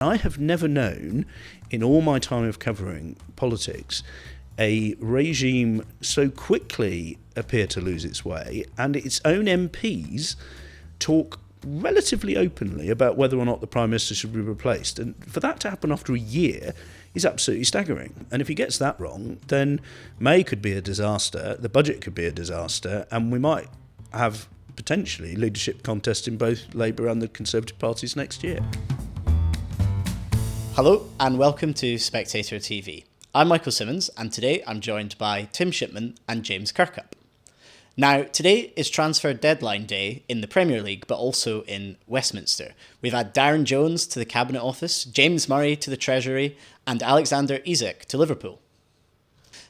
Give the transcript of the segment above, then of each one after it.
I have never known, in all my time of covering politics, a regime so quickly appear to lose its way, and its own MPs talk relatively openly about whether or not the Prime Minister should be replaced. And for that to happen after a year is absolutely staggering. And if he gets that wrong, then May could be a disaster, the budget could be a disaster, and we might have potentially leadership contest in both Labour and the Conservative parties next year. Hello and welcome to Spectator TV. I'm Michael Simmons and today I'm joined by Tim Shipman and James Kirkup. Now, today is transfer deadline day in the Premier League, but also in Westminster. We've had Darren Jones to the Cabinet Office, James Murray to the Treasury, and Alexander Isak to Liverpool.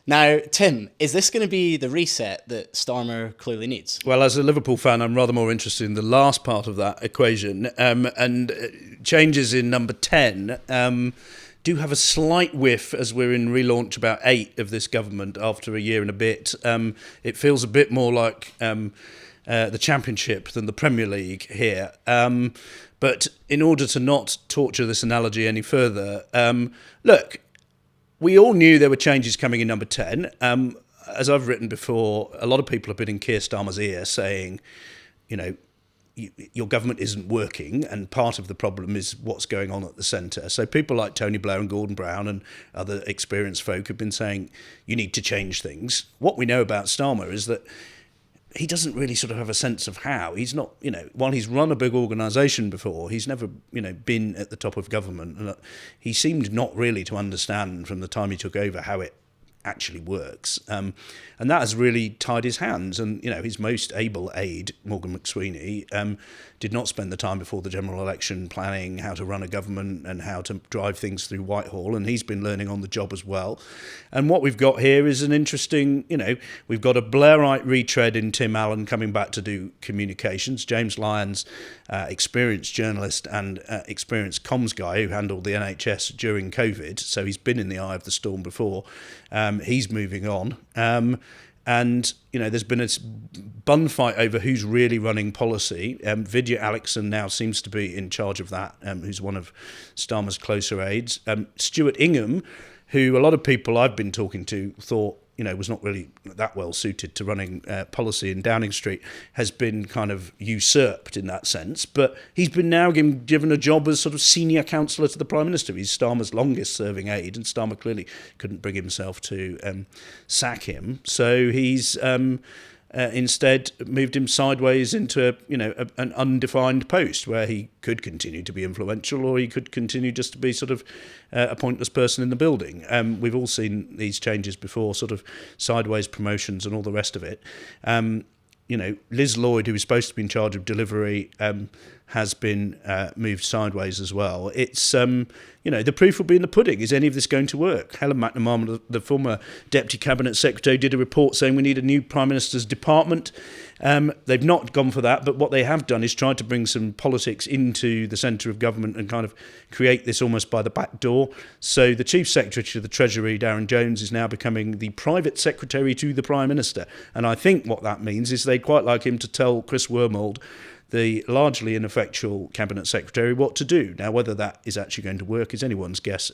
Now, Tim, is this going to be the reset that Starmer clearly needs? Well, as a Liverpool fan, I'm rather more interested in the last part of that equation. Changes in No.10 do have a slight whiff as we're in relaunch about 8 of this government after a year and a bit. It feels a bit more like the Championship than the Premier League here. But in order to not torture this analogy any further, look, we all knew there were changes coming in No.10. As I've written before, a lot of people have been in Keir Starmer's ear saying, you know, your government isn't working, and part of the problem is what's going on at the centre. So people like Tony Blair and Gordon Brown and other experienced folk have been saying, you need to change things. What we know about Starmer is that he doesn't really sort of have a sense of how. He's not, while he's run a big organisation before, he's never, been at the top of government. And he seemed not really to understand from the time he took over how it actually works. And that has really tied his hands. And, his most able aide, Morgan McSweeney, did not spend the time before the general election planning how to run a government and how to drive things through Whitehall. And he's been learning on the job as well. And what we've got here is an interesting, we've got a Blairite retread in Tim Allen coming back to do communications. James Lyons, experienced journalist and experienced comms guy who handled the NHS during COVID. So he's been in the eye of the storm before. He's moving on. And, there's been a bun fight over who's really running policy. Vidya Alexon now seems to be in charge of that, who's one of Starmer's closer aides. Stuart Ingham, who a lot of people I've been talking to thought, was not really that well suited to running policy in Downing Street, has been kind of usurped in that sense. But he's been now given a job as sort of senior counsellor to the Prime Minister. He's Starmer's longest serving aide, and Starmer clearly couldn't bring himself to sack him. So he's instead moved him sideways into an undefined post where he could continue to be influential, or he could continue just to be sort of a pointless person in the building. We've all seen these changes before, sort of sideways promotions and all the rest of it. Liz Lloyd, who was supposed to be in charge of delivery, has been moved sideways as well. It's, the proof will be in the pudding. Is any of this going to work? Helen McNamara, the former Deputy Cabinet Secretary, did a report saying we need a new Prime Minister's department. They've not gone for that, but what they have done is tried to bring some politics into the centre of government and kind of create this almost by the back door. So the Chief Secretary to the Treasury, Darren Jones, is now becoming the private secretary to the Prime Minister. And I think what that means is they'd quite like him to tell Chris Wormold, the largely ineffectual Cabinet Secretary, what to do. Now, whether that is actually going to work is anyone's guess.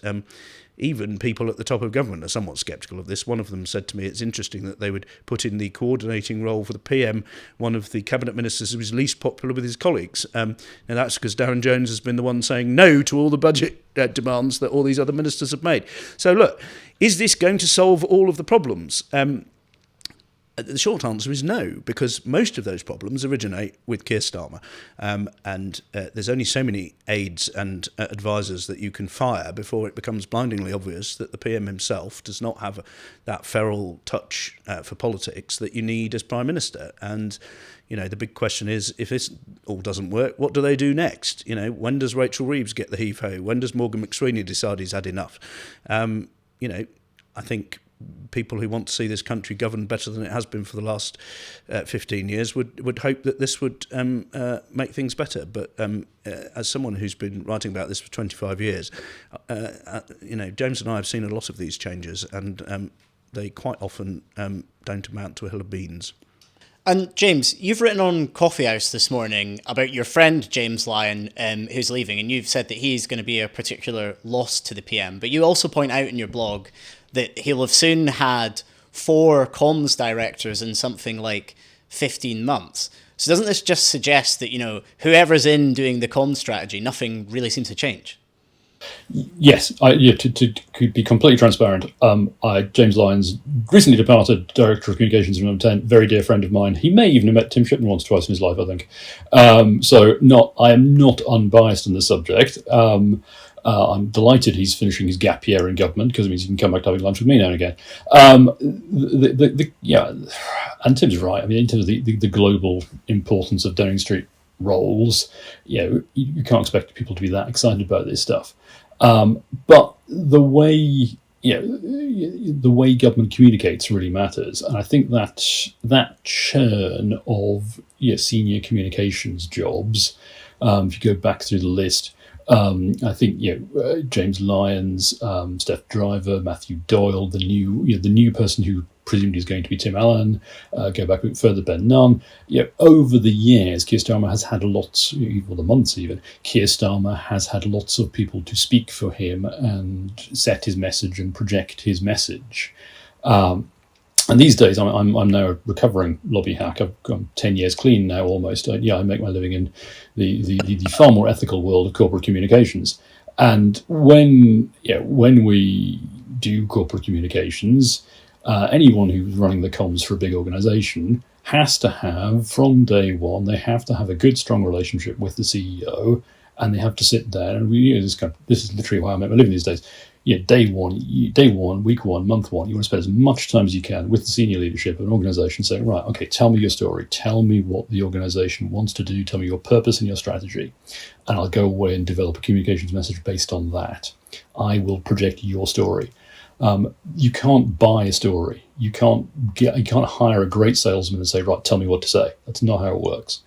Even people at the top of government are somewhat sceptical of this. One of them said to me it's interesting that they would put in the coordinating role for the PM one of the Cabinet Ministers who was least popular with his colleagues. Now, that's because Darren Jones has been the one saying no to all the budget demands that all these other ministers have made. So, look, is this going to solve all of the problems? The short answer is no, because most of those problems originate with Keir Starmer. And there's only so many aides and advisors that you can fire before it becomes blindingly obvious that the PM himself does not have that feral touch for politics that you need as Prime Minister. And, the big question is, if this all doesn't work, what do they do next? When does Rachel Reeves get the heave-ho? When does Morgan McSweeney decide he's had enough? I think people who want to see this country governed better than it has been for the last 15 years would hope that this would make things better. But as someone who's been writing about this for 25 years, James and I have seen a lot of these changes, and they quite often don't amount to a hill of beans. And James, you've written on Coffee House this morning about your friend James Lyon, who's leaving, and you've said that he's going to be a particular loss to the PM. But you also point out in your blog that he'll have soon had 4 comms directors in something like 15 months. So doesn't this just suggest that, whoever's in doing the comms strategy, nothing really seems to change? Yes, to be completely transparent, James Lyons, recently departed Director of Communications from No.10, very dear friend of mine. He may even have met Tim Shipman once, twice in his life, I think. I am not unbiased on the subject. I'm delighted he's finishing his gap year in government because it means he can come back to having lunch with me now and again. And Tim's right. I mean, in terms of the global importance of Downing Street roles, you can't expect people to be that excited about this stuff. But the way government communicates really matters, and I think that churn of senior communications jobs. If you go back through the list, I think James Lyons, Steph Driver, Matthew Doyle, the new person who presumably is going to be Tim Allen, go back a bit further, Ben Nunn. Over the years, Keir Starmer has had the months even, Keir Starmer has had lots of people to speak for him and set his message and project his message. And these days, I'm now a recovering lobby hack. I've gone 10 years clean now, almost. I make my living in the far more ethical world of corporate communications. And when we do corporate communications, anyone who's running the comms for a big organisation has to have, from day one, they have to have a good, strong relationship with the CEO, and they have to sit there. And this is literally why I make my living these days. Day one, week one, month one, you want to spend as much time as you can with the senior leadership of an organisation saying, right, okay, tell me your story. Tell me what the organisation wants to do. Tell me your purpose and your strategy. And I'll go away and develop a communications message based on that. I will project your story. You can't buy a story. You can't hire a great salesman and say, right, tell me what to say. That's not how it works.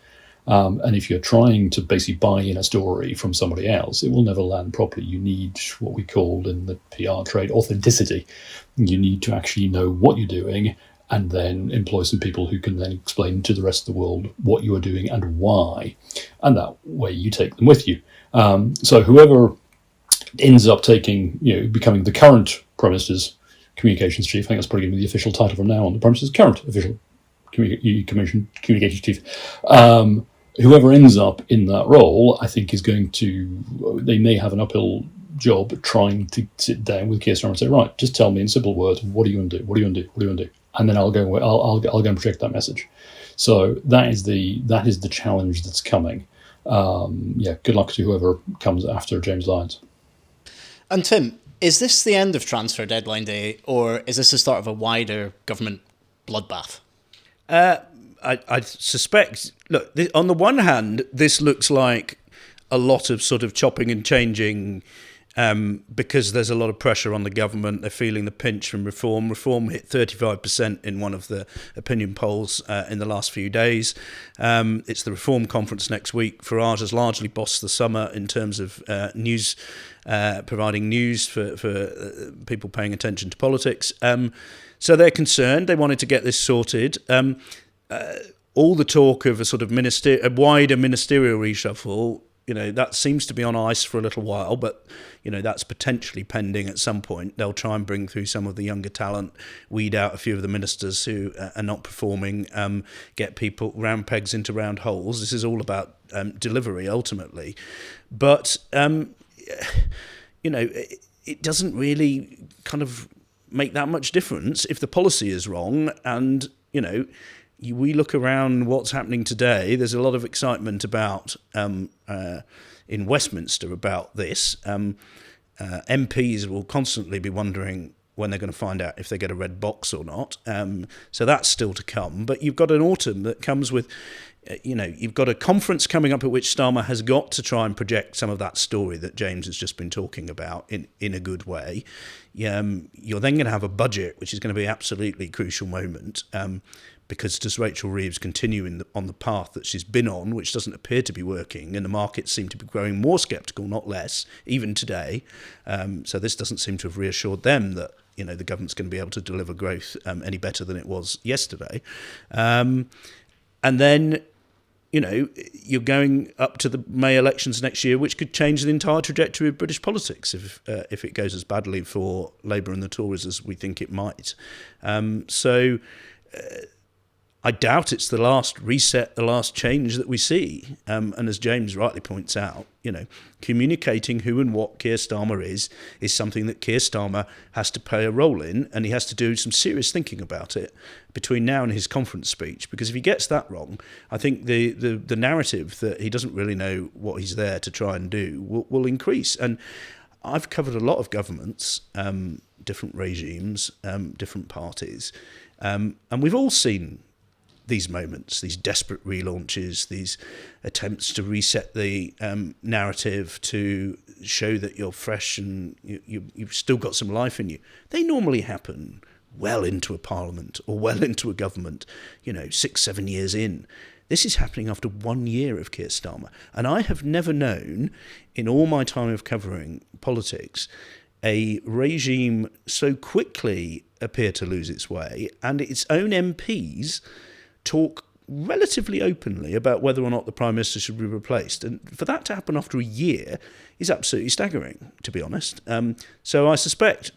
And if you're trying to basically buy in a story from somebody else, it will never land properly. You need what we call in the PR trade authenticity. You need to actually know what you're doing and then employ some people who can then explain to the rest of the world what you are doing and why. And that way you take them with you. So whoever ends up becoming the current Prime Minister's communications chief, I think that's probably going to be the official title from now on, the Prime Minister's current official communications chief. Whoever ends up in that role, I think they may have an uphill job trying to sit down with Keir Starmer and say, right, just tell me in simple words, what are you going to do? What are you going to do? What are you going to do? And then I'll go and project that message. So that is the challenge that's coming. Good luck to whoever comes after James Lyons. And Tim, is this the end of transfer deadline day, or is this the start of a wider government bloodbath? I suspect, look, on the one hand, this looks like a lot of sort of chopping and changing because there's a lot of pressure on the government. They're feeling the pinch from reform. Reform hit 35% in one of the opinion polls in the last few days. It's the Reform conference next week. Farage has largely bossed the summer in terms of news, providing news for people paying attention to politics. So they're concerned. They wanted to get this sorted. All the talk of a sort of a wider ministerial reshuffle, that seems to be on ice for a little while, but, that's potentially pending at some point. They'll try and bring through some of the younger talent, weed out a few of the ministers who are not performing, get people round pegs into round holes. This is all about delivery, ultimately. But, it doesn't really kind of make that much difference if the policy is wrong. And, we look around what's happening today, there's a lot of excitement about in Westminster about this. MPs will constantly be wondering when they're going to find out if they get a red box or not. So that's still to come. But you've got an autumn that comes with, you've got a conference coming up at which Starmer has got to try and project some of that story that James has just been talking about in a good way. You're then going to have a budget, which is going to be an absolutely crucial moment. Because does Rachel Reeves continue on the path that she's been on, which doesn't appear to be working, and the markets seem to be growing more sceptical, not less, even today. So this doesn't seem to have reassured them that the government's going to be able to deliver growth any better than it was yesterday. And then, you're going up to the May elections next year, which could change the entire trajectory of British politics if it goes as badly for Labour and the Tories as we think it might. So I doubt it's the last reset, the last change that we see. And as James rightly points out, communicating who and what Keir Starmer is something that Keir Starmer has to play a role in, and he has to do some serious thinking about it between now and his conference speech. Because if he gets that wrong, I think the narrative that he doesn't really know what he's there to try and do will increase. And I've covered a lot of governments, different regimes, different parties, and we've all seen these moments, these desperate relaunches, these attempts to reset the narrative to show that you're fresh and you've still got some life in you. They normally happen well into a parliament or well into a government, 6-7 years in. This is happening after 1 year of Keir Starmer. And I have never known, in all my time of covering politics, a regime so quickly appear to lose its way and its own MPs talk relatively openly about whether or not the Prime Minister should be replaced. And for that to happen after a year is absolutely staggering, to be honest. So I suspect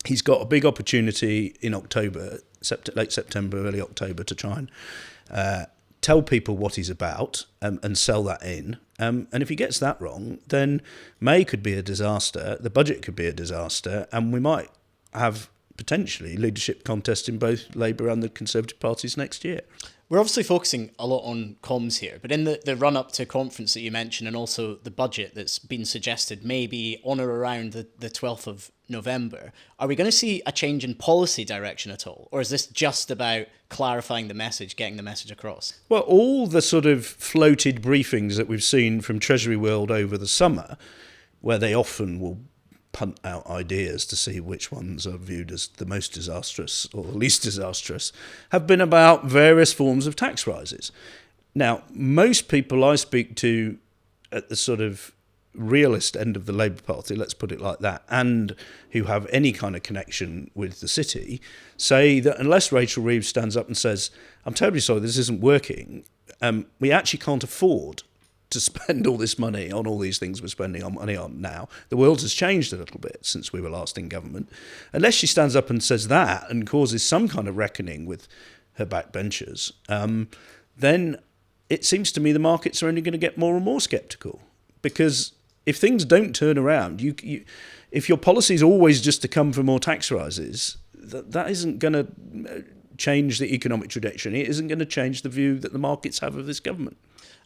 he's got a big opportunity in October, late September, early October, to try and tell people what he's about and sell that in. And if he gets that wrong, then May could be a disaster, the budget could be a disaster, and we might have potentially leadership contest in both Labour and the Conservative parties next year. We're obviously focusing a lot on comms here, but in the run-up to conference that you mentioned, and also the budget that's been suggested maybe on or around the 12th of November, are we going to see a change in policy direction at all? Or is this just about clarifying the message, getting the message across? Well, all the sort of floated briefings that we've seen from Treasury world over the summer, where they often will punt out ideas to see which ones are viewed as the most disastrous or the least disastrous, have been about various forms of tax rises. Now, most people I speak to at the sort of realist end of the Labour Party, let's put it like that, and who have any kind of connection with the city, say that unless Rachel Reeves stands up and says, I'm terribly sorry, this isn't working, we actually can't afford to spend all this money on all these things we're spending money on now. The world has changed a little bit since we were last in government. Unless she stands up and says that and causes some kind of reckoning with her backbenchers, then it seems to me the markets are only going to get more and more sceptical. Because if things don't turn around, if your policy is always just to come for more tax rises, that isn't going to change the economic trajectory. It isn't going to change the view that the markets have of this government.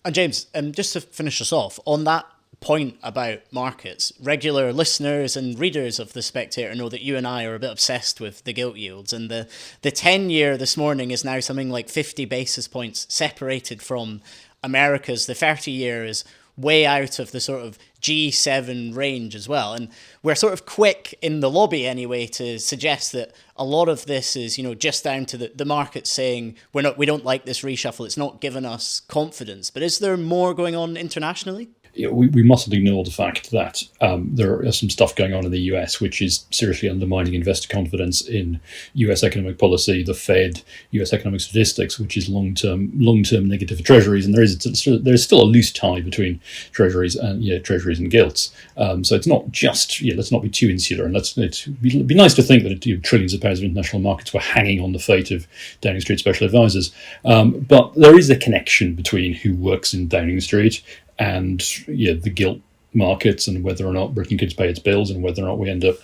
And James, just to finish us off, on that point about markets, regular listeners and readers of The Spectator know that you and I are a bit obsessed with the gilt yields, and the 10-year this morning is now something like 50 basis points separated from America's. The 30-year is way out of the sort of G7 range as well. And we're sort of quick in the lobby anyway to suggest that a lot of this is, just down to the market saying we don't like this reshuffle. It's not given us confidence. But is there more going on internationally? We mustn't ignore the fact that there is some stuff going on in the US which is seriously undermining investor confidence in US economic policy, the Fed, US economic statistics, which is long-term negative for treasuries, and there is still a loose tie between treasuries and gilts. So it's not just let's not be too insular, and it'd be nice to think that trillions of pounds of international markets were hanging on the fate of Downing Street special advisors, but there is a connection between who works in Downing Street and the gilt markets, and whether or not Britain can pay its bills, and whether or not we end up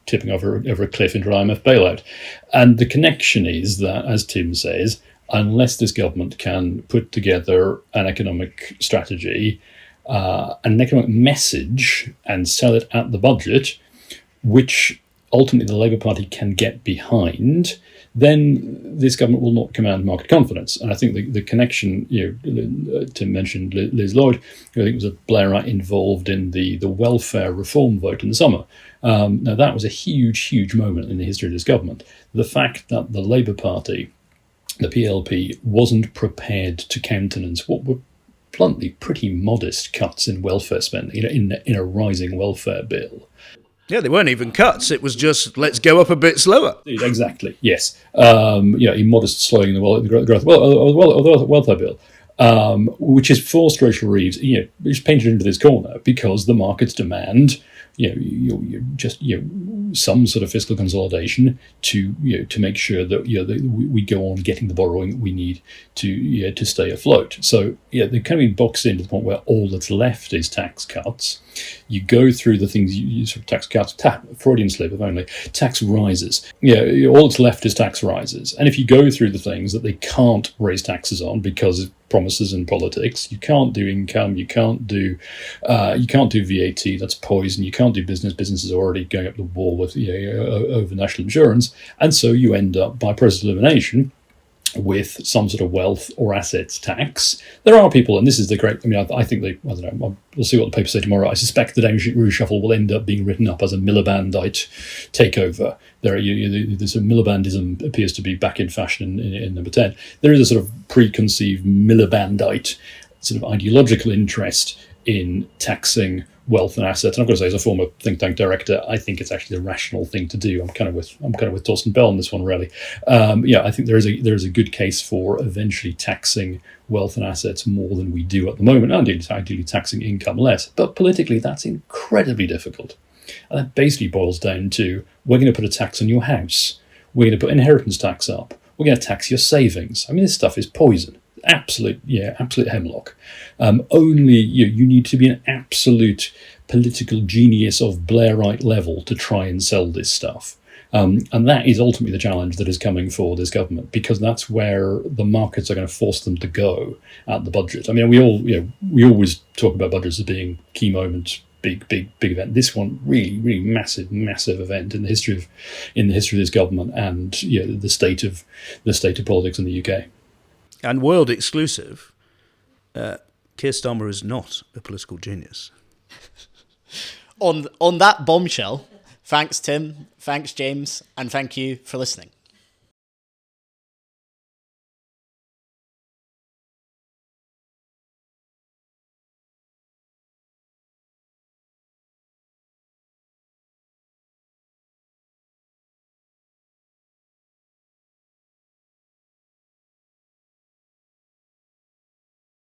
tipping over a cliff into an IMF bailout. And the connection is that, as Tim says, unless this government can put together an economic strategy, an economic message, and sell it at the budget, which ultimately the Labour Party can get behind, then this government will not command market confidence. And I think the connection, Tim mentioned Liz Lloyd, who I think was a Blairite involved in the welfare reform vote in the summer. Now, that was a huge, huge moment in the history of this government. The fact that the Labour Party, the PLP, wasn't prepared to countenance what were bluntly pretty modest cuts in welfare spending, in a rising welfare bill. Yeah, they weren't even cuts. It was just, let's go up a bit slower. Exactly, yes. A modest slowing in the growth of the welfare bill, which is forced Rachel Reeves, is painted into this corner because the markets demand, some sort of fiscal consolidation to make sure that we go on getting the borrowing we need to stay afloat. So they're kind of being boxed into the point where all that's left is tax cuts. You go through the things you sort of tax cuts, Freudian slip if only, tax rises. All that's left is tax rises. And if you go through the things that they can't raise taxes on because of promises in politics, you can't do income, you can't do VAT, that's poison, you can't do business. Business is already going up the wall with over national insurance, and so you end up by process of elimination with some sort of wealth or assets tax. There are people, and this is the great, I think we'll see what the papers say tomorrow. I suspect the Danish reshuffle will end up being written up as a Milibandite takeover. There's a Milibandism appears to be back in fashion in number 10. There is a sort of preconceived Milibandite sort of ideological interest in taxing wealth and assets. And I've got to say, as a former think tank director, I think it's actually the rational thing to do. I'm kind of with Torsten Bell on this one, really. I think there is a good case for eventually taxing wealth and assets more than we do at the moment, and ideally taxing income less. But politically, that's incredibly difficult. And that basically boils down to, we're going to put a tax on your house. We're going to put inheritance tax up. We're going to tax your savings. This stuff is poison. Absolute hemlock. Only you need to be an absolute political genius of Blairite level to try and sell this stuff. And that is ultimately the challenge that is coming for this government, because that's where the markets are going to force them to go at the budget. We always talk about budgets as being key moments, big event. This one really massive event in the history of this government and the state of politics in the UK. And world exclusive, Keir Starmer is not a political genius. On that bombshell, thanks Tim, thanks James, and thank you for listening.